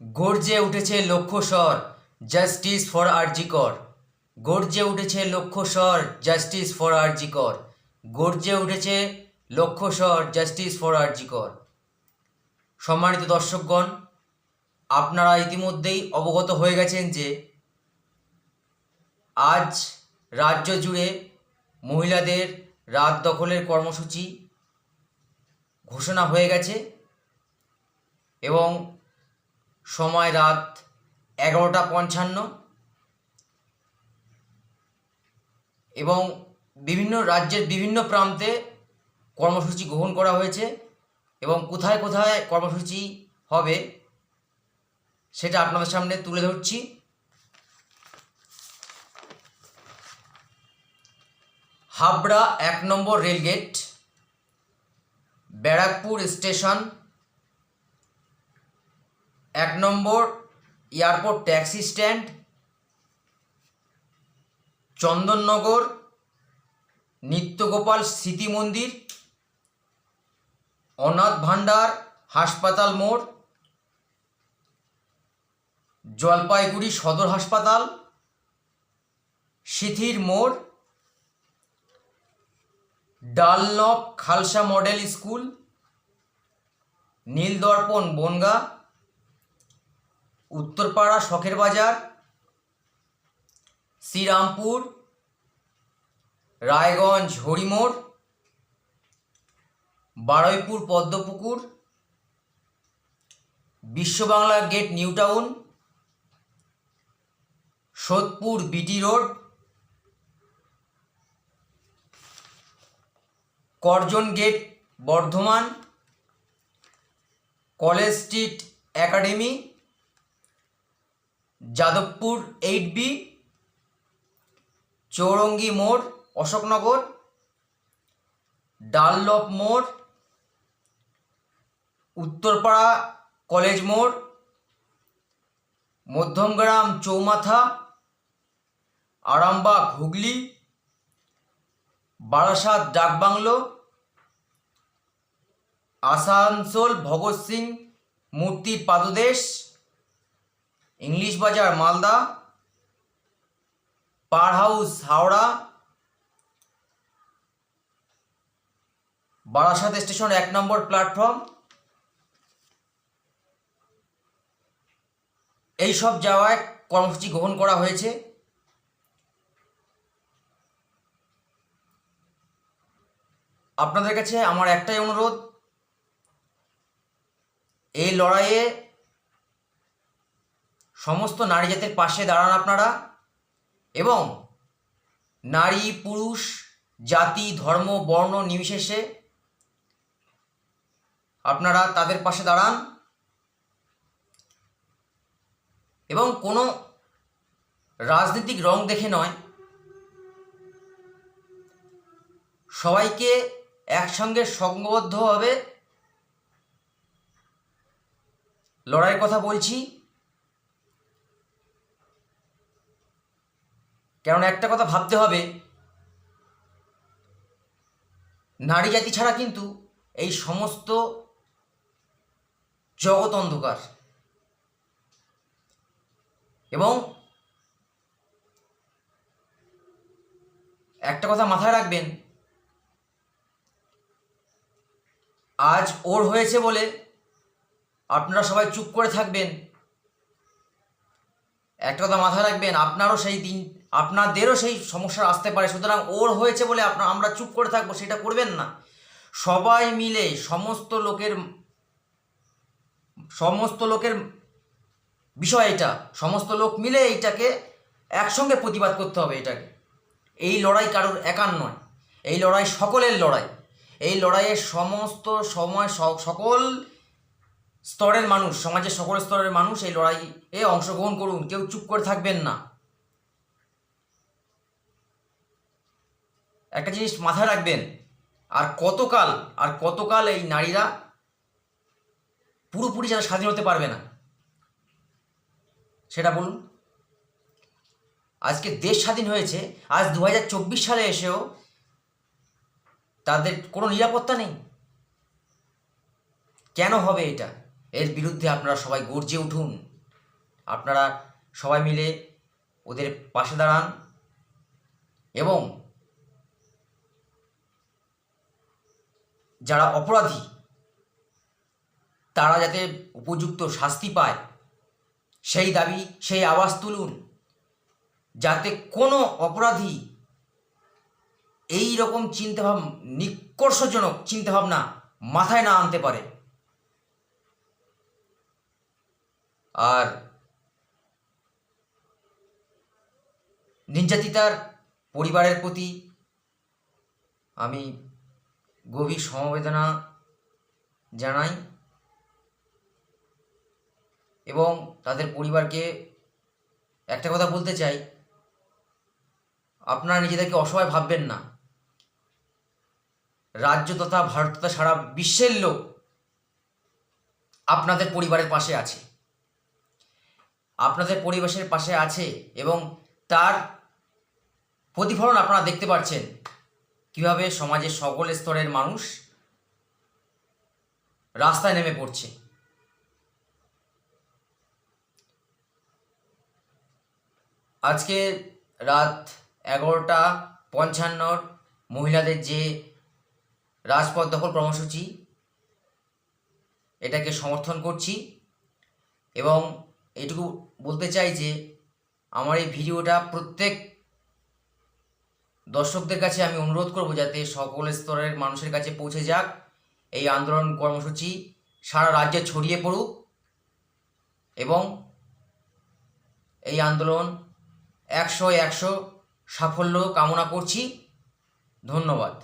গর্জে উঠেছে লক্ষ্যস্বর, justice for আরজি কর। গর্জে উঠেছে লক্ষ্যস্বর, জাস্টিস ফর আরজি কর। গর্জে উঠেছে লক্ষ্যস্বর, জাস্টিস ফর আরজি কর। সম্মানিত দর্শকগণ, আপনারা ইতিমধ্যেই অবগত হয়ে গেছেন যে আজ রাজ্য জুড়ে মহিলাদের রাত দখলের কর্মসূচি ঘোষণা হয়ে গেছে এবং সময় রাত 11:55 এবং বিভিন্ন রাজ্যের বিভিন্ন প্রান্তে কর্মসূচি গ্রহণ করা হয়েছে এবং কোথায় কোথায় কর্মসূচি হবে সেটা আপনাদের সামনে তুলে ধরছি। হাবড়া 1 নম্বর রেলগেট, ব্যারাকপুর স্টেশন, 1 নম্বর airport taxi stand, Chandannagar Nityagopal Smriti Mandir, অনাথ ভাণ্ডার হাসপাতাল মোড়, জলপাইগুড়ি সদর হাসপাতাল, সিথির মোড়, Dunlop Khalsa model school, Nildarpan Bangaon, Uttarpara Sakher Bazar, Serampore, Raiganj Harimore, Baruipur Padmapukur, Biswa Bangla gate new town, Sodepur BT road, Curzon gate Bardhaman, college street academy, Jadavpur 8B, Chowringhee মোড় অশোকনগর, ডানলপ মোড়, উত্তরপাড়া কলেজ মোড়, মধ্যমগ্রাম চৌমাথা, আরামবাগ হুগলি, বারাসাত ডাকবাংলো, আসানসোল ভগৎ সিং মূর্তির পাদদেশ, ইংলিশ বাজার মালদা, পার হাউস হাওড়া, বারাসাত স্টেশন 1 নম্বর প্ল্যাটফর্ম, এই সব জায়গায় কর্মসূচি গ্রহণ করা হয়েছে। আপনাদের কাছে আমার একটাই অনুরোধ, এই লড়াইয়ে সমস্ত নারী জাতির পাশে দাঁড়ান আপনারা এবং নারী পুরুষ জাতি ধর্ম বর্ণ নির্বিশেষে আপনারা তাদের পাশে দাঁড়ান এবং কোনো রাজনৈতিক রং দেখে নয়, সবাইকে একসঙ্গে সংঘবদ্ধভাবে লড়াইয়ের কথা বলছি। কারণ একটা কথা ভাবতে হবে, নারী জাতি ছাড়া কিন্তু এই সমস্ত জগৎ অন্ধকার এবং একটা কথা মাথায় রাখবেন, আজ ওর হয়েছে বলে আপনারা সবাই চুপ করে থাকবেন, একটা কথা মাথায় রাখবেন, আপনাদেরও সেই সমস্যা আসতে পারে। সুতরাং ওর হয়েছে বলে আমরা চুপ করে থাকবো সেটা করবেন না। সবাই মিলে সমস্ত লোকের বিষয় এটা, সমস্ত লোক মিলে এইটাকে একসঙ্গে প্রতিবাদ করতে হবে। এটাকে, এই লড়াই কারোর একার নয়, এই লড়াই সকলের লড়াই। এই লড়াইয়ে সমস্ত সময় সকল স্তরের মানুষ, সমাজের সকল স্তরের মানুষ এই লড়াইয়ে অংশগ্রহণ করুন, কেউ চুপ করে থাকবেন না। একটা জিনিস মাথায় রাখবেন, আর কতকাল এই নারীরা পুরোপুরি যারা স্বাধীন হতে পারবে না সেটা বলুন। আজকে দেশ স্বাধীন হয়েছে, আজ 2024 সালে এসেও তাদের কোনো নিরাপত্তা নেই। কেন হবে এটা? এর বিরুদ্ধে আপনারা সবাই গর্জে উঠুন। আপনারা সবাই মিলে ওদের পাশে দাঁড়ান এবং যারা অপরাধী তারা যাতে উপযুক্ত শাস্তি পায় সেই দাবি, সেই আওয়াজ তুলুন, যাতে কোনো অপরাধী এই রকম চিন্তাভাবনা, নিষ্কর্ষজনক চিন্তাভাবনা মাথায় না আনতে পারে। আর নির্যাতিতার পরিবারের প্রতি আমি গভীর সমবেদনা জানাই এবং তাদের পরিবারকে একটা কথা বলতে চাই, আপনারা নিজেদেরকে অসহায় ভাববেন না। রাজ্য তথা ভারত তথা সারা বিশ্বের লোক আপনাদের পরিবারের পাশে আছে, আপনাদের পরিবেশের পাশে আছে এবং তার প্রতিফলন আপনারা দেখতে পাচ্ছেন কীভাবে সমাজের সকল স্তরের মানুষ রাস্তায় নেমে পড়ছে। আজকে রাত 11:55 মহিলাদের যে রাজপথ দখল কর্মসূচি, এটাকে সমর্থন করছি এবং এটুকু বলতে চাই যে আমার এই ভিডিওটা প্রত্যেক দর্শকদের কাছে আমি অনুরোধ করব যাতে সকল স্তরের মানুষের কাছে পৌঁছে যাক। এই আন্দোলন কর্মসূচি সারা রাজ্যে ছড়িয়ে পড়ুক এবং এই আন্দোলন 100 সাফল্য কামনা করছি। ধন্যবাদ।